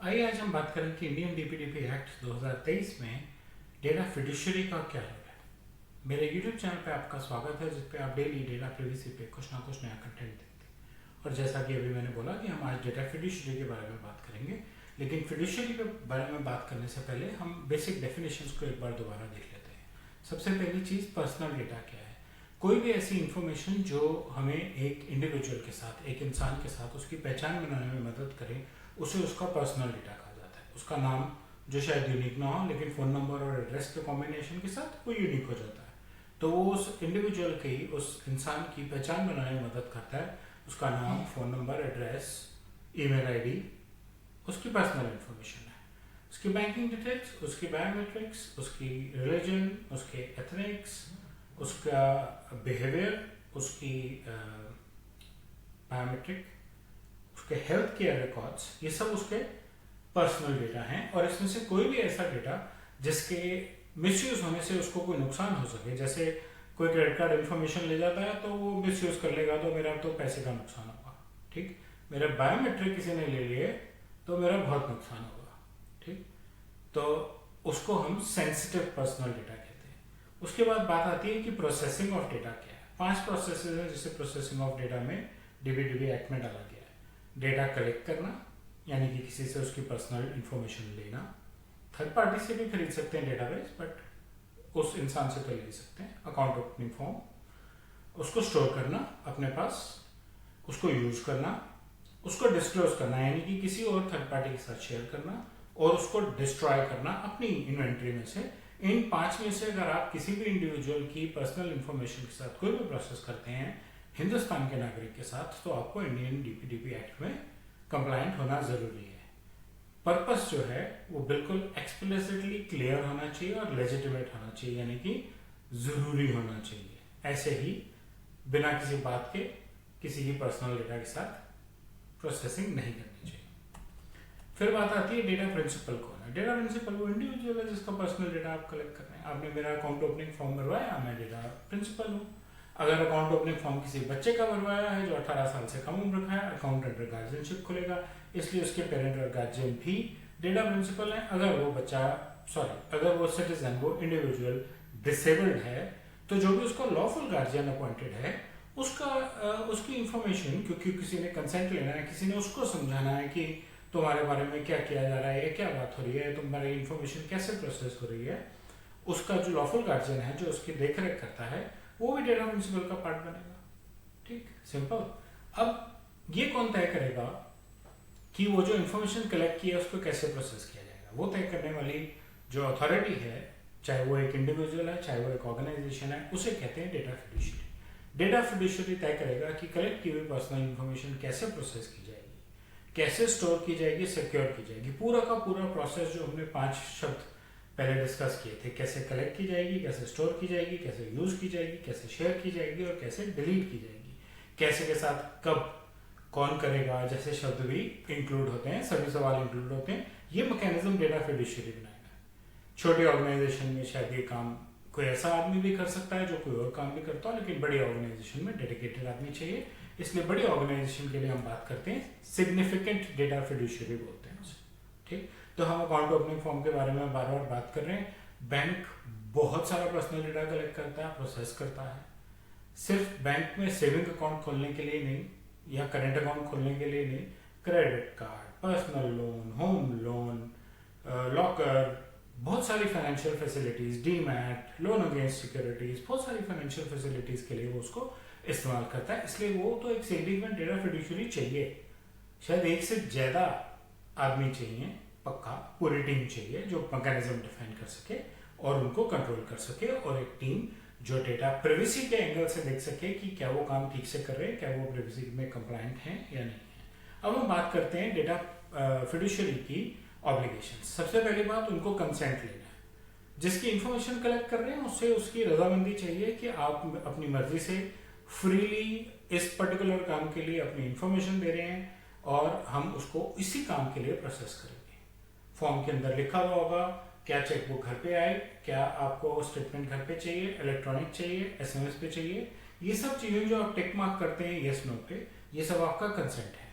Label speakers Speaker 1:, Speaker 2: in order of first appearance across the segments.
Speaker 1: आइए आज हम बात करें कि इंडियन डीपीडीपी एक्ट 2023 में डेटा फिड्यूशियरी का क्या रोल है। मेरे यूट्यूब चैनल पे आपका स्वागत है, जिस पे आप डेली डेटा प्रिवेसी पे कुछ ना कुछ नया कंटेंट देखते हैं। और जैसा कि अभी मैंने बोला कि हम आज डेटा फिड्यूशियरी के बारे में बात करेंगे, लेकिन फिड्यूशियरी के बारे में बात करने से पहले हम बेसिक डेफिनेशंस को एक बार दोबारा देख लेते हैं। सबसे पहली चीज़, पर्सनल डेटा क्या है। कोई भी ऐसी इंफॉर्मेशन जो हमें एक इंडिविजुअल के साथ, एक इंसान के साथ उसकी पहचान बनाने में मदद करे, उसे उसका पर्सनल डेटा कहा जाता है। उसका नाम जो शायद यूनिक ना हो, लेकिन फ़ोन नंबर और एड्रेस के कॉम्बिनेशन के साथ वो यूनिक हो जाता है, तो वो उस इंडिविजुअल की, उस इंसान की पहचान बनाने में मदद करता है। उसका नाम, phone number, address, email ID उसकी पर्सनल इन्फॉर्मेशन है। उसकी बैंकिंग डिटेल्स, उसकी बायोमेट्रिक्स, उसकी रिलीजन, उसके एथनिक्स, उसका बिहेवियर, उसकी बायोमेट्रिक, उसके हेल्थ केयर रिकॉर्ड्स, ये सब उसके पर्सनल डेटा हैं। और इसमें से कोई भी ऐसा डेटा जिसके मिसयूज होने से उसको कोई नुकसान हो सके, जैसे कोई क्रेडिट कार्ड इन्फॉर्मेशन ले जाता है तो वो मिसयूज कर लेगा तो मेरा तो पैसे का नुकसान होगा, ठीक। मेरा बायोमेट्रिक किसी ने ले लिए तो मेरा बहुत नुकसान होगा, ठीक। तो उसको हम सेंसिटिव पर्सनल डेटा कहते हैं। उसके बाद बात आती है कि प्रोसेसिंग ऑफ डेटा क्या है। 5 प्रोसेसेस हैं जिसे प्रोसेसिंग ऑफ डेटा में डीबीडीबी एक्ट में डाला गया है। डेटा कलेक्ट करना, यानी कि किसी से उसकी पर्सनल इंफॉर्मेशन लेना। थर्ड पार्टी से भी खरीद सकते हैं डेटाबेस, बट उस इंसान से तो ले सकते हैं। अकाउंट ओपनिंग फॉर्म, उसको स्टोर करना अपने पास, उसको यूज करना, उसको डिस्क्लोज करना, यानी कि किसी और थर्ड पार्टी के साथ शेयर करना, और उसको डिस्ट्रॉय करना अपनी इन्वेंट्री में से। इन 5 में से अगर आप किसी भी इंडिविजुअल की पर्सनल इंफॉर्मेशन के साथ कोई भी प्रोसेस करते हैं हिंदुस्तान के नागरिक के साथ, तो आपको इंडियन डीपीडीपी एक्ट में कंप्लायंट होना जरूरी है। पर्पस जो है वो बिल्कुल एक्सप्लिसिटली क्लियर होना चाहिए और लेजिटिमेट होना चाहिए, यानी कि जरूरी होना चाहिए। ऐसे ही बिना किसी बात के किसी की पर्सनल डेटा के साथ प्रोसेसिंग नहीं करनी चाहिए। फिर बात आती है डेटा प्रिंसिपल कौन है। डेटा प्रिंसिपल वो इंडिविजुअल है जिसका पर्सनल डेटा आप कलेक्ट कर रहे हैं। आपने मेरा अकाउंट ओपनिंग फॉर्म भरवाया, मैं डेटा प्रिंसिपल हूँ। अगर अकाउंट ओपनिंग फॉर्म किसी बच्चे का भरवाया है जो 18 साल से कम उम्र का है, अकाउंट अंडर गार्जियनशिप खुलेगा, इसलिए उसके पेरेंट और गार्जियन भी डेटा प्रिंसिपल है। अगर वो सिटीजन, वो इंडिविजुअल डिसेबल्ड है, तो जो भी उसका लॉफुल गार्जियन अपॉइंटेड है उसकी इंफॉर्मेशन, क्योंकि किसी ने कंसेंट लेना है, किसी ने उसको समझाना है कि तुम्हारे बारे में क्या किया जा रहा है, क्या बात हो रही है, तुम्हारी इंफॉर्मेशन कैसे प्रोसेस हो रही है, उसका जो लॉफुल गार्जियन है जो उसकी देखरेख करता है, वो भी डेटा प्रिंसिपल का पार्ट बनेगा, ठीक, सिंपल। अब ये कौन तय करेगा कि वो जो इन्फॉर्मेशन कलेक्ट किया उसको कैसे प्रोसेस किया जाएगा। वो तय करने वाली जो अथॉरिटी है, चाहे वो एक इंडिविजुअल है, चाहे वो एक ऑर्गेनाइजेशन है, उसे कहते हैं डेटा फिड्यूशियरी। डेटा फिड्यूशियरी तय करेगा कि कलेक्ट की हुई पर्सनल इन्फॉर्मेशन कैसे प्रोसेस की जाएगी, कैसे स्टोर की जाएगी, सिक्योर की जाएगी। पूरा का पूरा प्रोसेस जो हमने 5 शब्द पहले डिस्कस किए थे, कैसे कलेक्ट की जाएगी, कैसे स्टोर की जाएगी, कैसे यूज की जाएगी, कैसे शेयर की जाएगी और कैसे डिलीट की जाएगी, कैसे के साथ कब कौन करेगा, जैसे शब्द भी इंक्लूड होते हैं, सभी सवाल इंक्लूड होते हैं। ये मैकेनिज्म डेटा फिड्यूशियरी बनाएगा। छोटी ऑर्गेनाइजेशन में शायद ये काम कोई ऐसा आदमी भी कर सकता है जो कोई और काम भी करता हो, लेकिन बड़ी ऑर्गेनाइजेशन में डेडिकेटेड आदमी चाहिए। इसलिए बड़ी ऑर्गेनाइजेशन के लिए हम बात करते हैं सिग्निफिकेंट डेटा फिड्यूशियरी बोलते हैं उसे, ठीक। तो हम अकाउंट ओपनिंग फॉर्म के बारे में बार बार बात कर रहे हैं। बैंक बहुत सारा पर्सनल डेटा कलेक्ट करता है, प्रोसेस करता है। सिर्फ बैंक में सेविंग अकाउंट खोलने के लिए नहीं, या करेंट अकाउंट खोलने के लिए नहीं, credit card, personal loan, home loan, locker, बहुत सारी financial facilities, demat, loan against securities, बहुत सारी फाइनेंशियल फैसिलिटीज के लिए वो उसको इस्तेमाल करता है। इसलिए वो तो एक सिग्निफिकेंट डेटा फिड्यूशियरी चाहिए। शायद एक से ज्यादा आदमी चाहिए, पक्का पूरी टीम चाहिए जो मैकेनिज्म डिफाइन कर सके और उनको कंट्रोल कर सके, और एक टीम जो डेटा प्रिवेसी के एंगल से देख सके कि क्या वो काम ठीक से कर रहे हैं, क्या वो प्रिवेसी में कंप्लायंट हैं या नहीं है। अब हम बात करते हैं डेटा फिड्यूशियरी की ऑब्लिगेशन। सबसे पहली बात, उनको कंसेंट लेना है। जिसकी इंफॉर्मेशन कलेक्ट कर रहे हैं उससे उसकी रजामंदी चाहिए कि आप अपनी मर्जी से फ्रीली इस पर्टिकुलर काम के लिए अपनी इंफॉर्मेशन दे रहे हैं और हम उसको इसी काम के लिए प्रोसेस करेंगे। फॉर्म के अंदर लिखा हुआ होगा क्या चेकबुक घर पे आए, क्या आपको स्टेटमेंट घर पे चाहिए, इलेक्ट्रॉनिक चाहिए, एसएमएस पे चाहिए। ये सब चीजें जो आप टिक मार्क करते हैं यस नो पे, ये सब आपका कंसेंट है।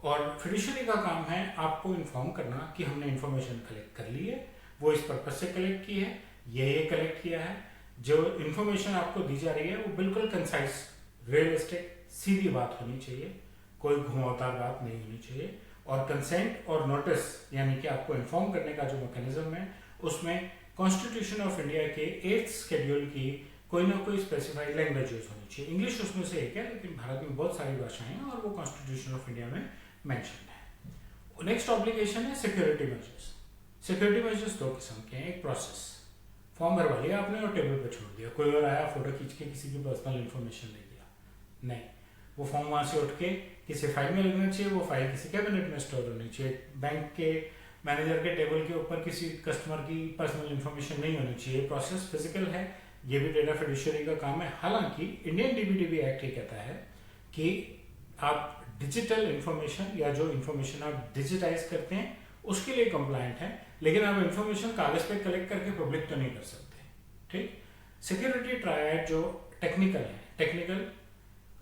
Speaker 1: और फिड्यूशियरी का काम है आपको इन्फॉर्म करना कि हमने इन्फॉर्मेशन कलेक्ट कर ली है, वो इस पर्पज से कलेक्ट की है, ये कलेक्ट किया है। जो इन्फॉर्मेशन आपको दी जा रही है वो बिल्कुल कंसाइज, रियलिस्टिक, सीधी बात होनी चाहिए, कोई घुमावदार बात नहीं होनी चाहिए। और कंसेंट और नोटिस यानी कि आपको इन्फॉर्म करने का जो मैकेनिज्म है उसमें कॉन्स्टिट्यूशन ऑफ इंडिया के 8th शेड्यूल की कोई ना कोई स्पेसिफाइड लैंग्वेज यूज होनी चाहिए। इंग्लिश उसमें से एक है, लेकिन भारत में बहुत सारी भाषाएं हैं और वो कॉन्स्टिट्यूशन ऑफ इंडिया में मेंशन है। नेक्स्ट ऑब्लिगेशन है सिक्योरिटी मेजर्स। सिक्योरिटी मेजर्स दो किस्म के हैं। एक प्रोसेस, फॉर्म भरवा लिया आपने और टेबल पे छोड़ दिया, कोई और आया फोटो खींच के किसी की पर्सनल इन्फॉर्मेशन ले लिया, नहीं, वो फॉर्म वहां से उठ के किसी फाइल में लगना चाहिए, वो फाइल किसी कैबिनेट में स्टोर होनी चाहिए। बैंक के मैनेजर के टेबल के ऊपर किसी कस्टमर की पर्सनल इन्फॉर्मेशन नहीं होनी चाहिए। प्रोसेस फिजिकल है, ये भी डेटा फिड्यूशियरी का काम है। हालांकि इंडियन डीबीडीबी एक्ट ये कहता है कि आप डिजिटल इन्फॉर्मेशन या जो इन्फॉर्मेशन आप डिजिटाइज करते हैं उसके लिए कंप्लायंट है, लेकिन आप इन्फॉर्मेशन कागज पे कलेक्ट करके पब्लिक तो नहीं कर सकते। ठीक। सिक्योरिटी ट्रायड जो टेक्निकल है, टेक्निकल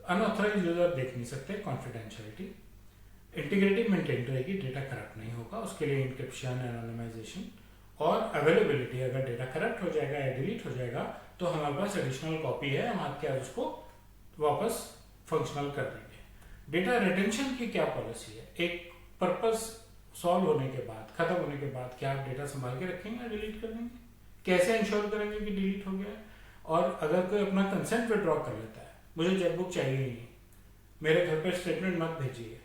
Speaker 1: अनऑथराइज यूजर देख नहीं सकते, कॉन्फिडेंशियलिटी, इंटीग्रिटी मेंटेन रहेगी, डेटा करप्ट नहीं होगा, उसके लिए इंक्रिप्शन, एनोनिमाइजेशन और अवेलेबिलिटी। अगर डेटा करप्ट हो जाएगा या डिलीट हो जाएगा तो हमारे पास एडिशनल कॉपी है, हम आपके आज उसको वापस फंक्शनल कर देंगे। डेटा रिटेंशन की क्या पॉलिसी है? एक पर्पस सॉल्व होने के बाद, खत्म होने के बाद क्या आप डेटा संभाल के रखेंगे या डिलीट कर देंगे? कैसे इंश्योर करेंगे कि डिलीट हो गया है? और अगर कोई अपना कंसेंट विड्रॉ कर लेता है, मुझे चेकबुक चाहिए ही नहीं, मेरे घर पे स्टेटमेंट मत भेजिए,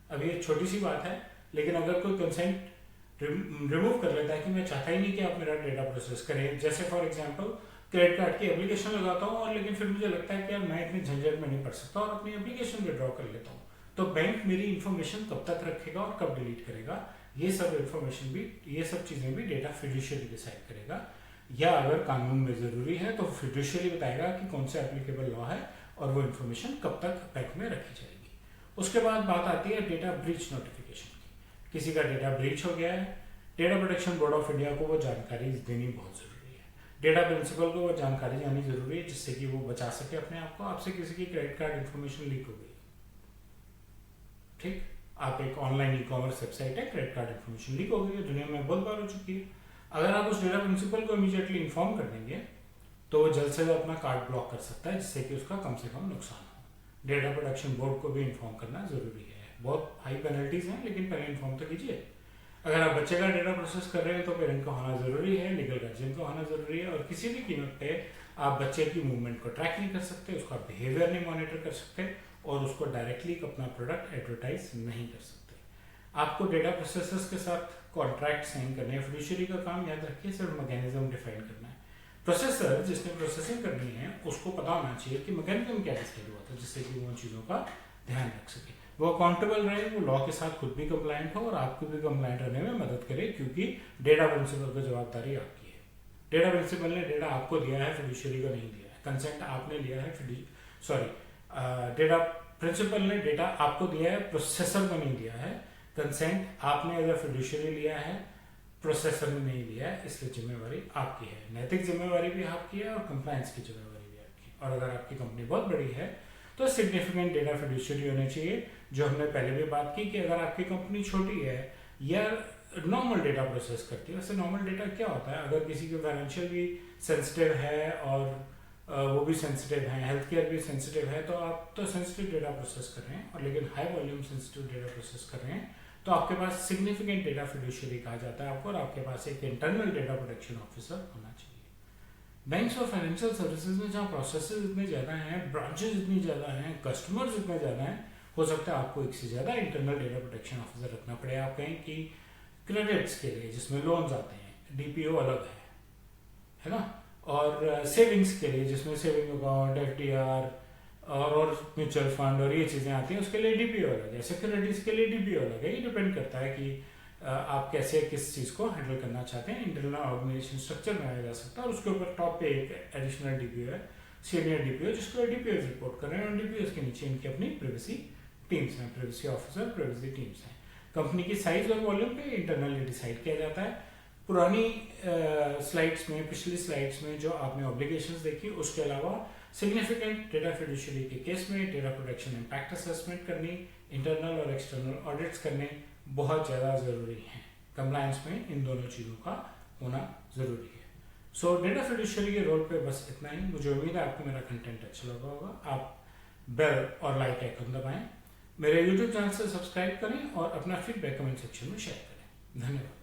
Speaker 1: अब ये छोटी सी बात है, लेकिन अगर कोई कंसेंट रिमूव कर लेता है कि मैं चाहता ही नहीं कि आप मेरा डेटा प्रोसेस करें, जैसे फॉर एग्जांपल क्रेडिट कार्ड की एप्लीकेशन लगाता हूँ और लेकिन फिर मुझे लगता है कि यार मैं इतनी झंझट में नहीं पड़ सकता और अपनी एप्लीकेशन विड्रॉ कर लेता हूँ, तो बैंक मेरी इन्फॉर्मेशन कब तक रखेगा और कब डिलीट करेगा, ये सब इन्फॉर्मेशन भी, ये सब चीज़ें भी डेटा फिड्यूशियरी डिसाइड करेगा। या अगर कानून में ज़रूरी है तो फिड्यूशियरी बताएगा कि कौन सा एप्लीकेबल लॉ है और वो इन्फॉर्मेशन कब तक बैंक में रखी जाएगी। उसके बाद बात आती है डेटा ब्रीच नोटिफिकेशन की। किसी का डेटा ब्रीच हो गया है, data protection board of India को वो जानकारी देनी बहुत ज़रूरी है, डेटा प्रिंसिपल को वो जानकारी जानी ज़रूरी है जिससे कि वो बचा सके अपने आप को। आपसे किसी की क्रेडिट कार्ड इन्फॉर्मेशन लीक हो गई, ठीक, आप एक ऑनलाइन ई कॉमर्स वेबसाइट है, क्रेडिट कार्ड इन्फॉर्मेशन लीक हो गई है, दुनिया में बहुत बार हो चुकी है। अगर आप उस डेटा प्रिंसिपल को इमीडिएटली इन्फॉर्म कर देंगे तो वो जल्द से जल्द अपना कार्ड ब्लॉक कर सकता है, जिससे कि उसका कम से कम नुकसान हो। डेटा प्रोटेक्शन बोर्ड को भी इन्फॉर्म करना जरूरी है। बहुत हाई पेनल्टीज हैं, लेकिन पहले इन्फॉर्म तो कीजिए। अगर आप बच्चे का डेटा प्रोसेस कर रहे हैं तो पेरेंट का होना जरूरी है, लीगल गार्जियन का होना जरूरी है, और किसी भी कीमत पे आप बच्चे की मूवमेंट को ट्रैक नहीं कर सकते, उसका बिहेवियर नहीं मॉनिटर कर सकते और उसको डायरेक्टली अपना प्रोडक्ट एडवर्टाइज नहीं कर सकते। आपको डेटा प्रोसेसर्स के साथ कॉन्ट्रैक्ट साइन करने हैं। फिड्यूशियरी का काम याद रखिए सिर्फ मैकेनिज्म डिफाइन करना है। प्रोसेसर जिसने प्रोसेसिंग करनी है उसको पता होना चाहिए कि मैकेनिज्म क्या डिसाइड हुआ था, जिससे कि वो उन चीज़ों का ध्यान रख सके, वो अकाउंटेबल रहे, वो लॉ के साथ खुद भी कंप्लायंट हो और आपको भी कंप्लायंट रहने में मदद करे, क्योंकि डेटा प्रिंसिपल की जवाबदारी आपकी है। डेटा प्रिंसिपल ने डेटा आपको दिया है, फिड्यूशियरी को नहीं दिया है। कंसेंट आपने लिया है, डेटा प्रिंसिपल ने डेटा आपको दिया है, प्रोसेसर को नहीं दिया है। कंसेंट आपने एज अ फिड्यूशियरी लिया है, प्रोसेसर ने नहीं लिया है, इसलिए जिम्मेवारी आपकी है। नैतिक जिम्मेवारी भी आपकी है और कंप्लायंस की जिम्मेवारी भी आपकी है। और अगर आपकी कंपनी बहुत बड़ी है तो सिग्निफिकेंट डेटा फिड्यूशियरी होनी चाहिए, जो हमने पहले भी बात की कि अगर आपकी कंपनी छोटी है या नॉर्मल डेटा प्रोसेस करती है। वैसे नॉर्मल डेटा क्या होता है? अगर किसी की फाइनेंशियल भी सेंसिटिव है और वो भी सेंसिटिव है, हेल्थ केयर भी सेंसिटिव है, तो आप तो सेंसिटिव डेटा प्रोसेस कर रहे हैं, और लेकिन high volume sensitive data process कर रहे हैं, तो आपके पास सिग्निफिकेंट डेटा फिड्यूशियरी कहा जाता है आपको, और आपके पास एक इंटरनल डेटा प्रोटेक्शन ऑफिसर होना चाहिए। बैंक्स और फाइनेंशियल सर्विसेज में जहाँ प्रोसेसेस इतने ज़्यादा हैं, ब्रांचेस इतनी ज़्यादा हैं, कस्टमर्स इतने ज़्यादा हैं, हो सकता है आपको एक से ज़्यादा इंटरनल डेटा प्रोटेक्शन ऑफिसर रखना पड़े। आप कहें कि क्रेडिट्स के लिए जिसमें लोन्स आते हैं डीपीओ अलग है ना, और सेविंग्स के लिए जिसमें सेविंग अकाउंट, एफडीआर और म्यूचुअल फंड और ये चीज़ें आती हैं, उसके लिए डीपीओ अलग है। सिक्योरिटीज़ के लिए डीपीओ अलग है। ये डिपेंड करता है कि आप कैसे किस चीज़ को हैंडल करना चाहते हैं। इंटरनल ऑर्गेनाइजेशन स्ट्रक्चर बनाया जा सकता है, और उसके ऊपर टॉप पे एक एडिशनल डीपीओ है, सीनियर डीपीओ, जिसको डीपीओ रिपोर्ट कर रहे हैं, और डीपीओ के नीचे इनकी अपनी प्रिवेसी टीम्स हैं, प्रिवेसी ऑफिसर, प्रिवेसी टीम्स हैं। कंपनी की साइज और वॉल्यूम पे इंटरनली डिसाइड किया जाता है। पुरानी स्लाइड्स में, पिछली स्लाइड्स में जो आपने ऑब्लिगेशंस देखी, उसके अलावा सिग्निफिकेंट डेटा फिड्यूशियरी के केस में डेटा प्रोटेक्शन इम्पैक्ट असेसमेंट करनी, इंटरनल और एक्सटर्नल ऑडिट्स करने बहुत ज़्यादा ज़रूरी हैं। कंप्लायंस में इन दोनों चीज़ों का होना ज़रूरी है। सो डेटा फिड्यूशियरी के रोल पे बस इतना ही। मुझे उम्मीद है आपको मेरा कंटेंट अच्छा लगा होगा। आप बेल और लाइक आइकन दबाएं, मेरे यूट्यूब चैनल से सब्सक्राइब करें और अपना फीडबैक कमेंट सेक्शन में शेयर करें। धन्यवाद।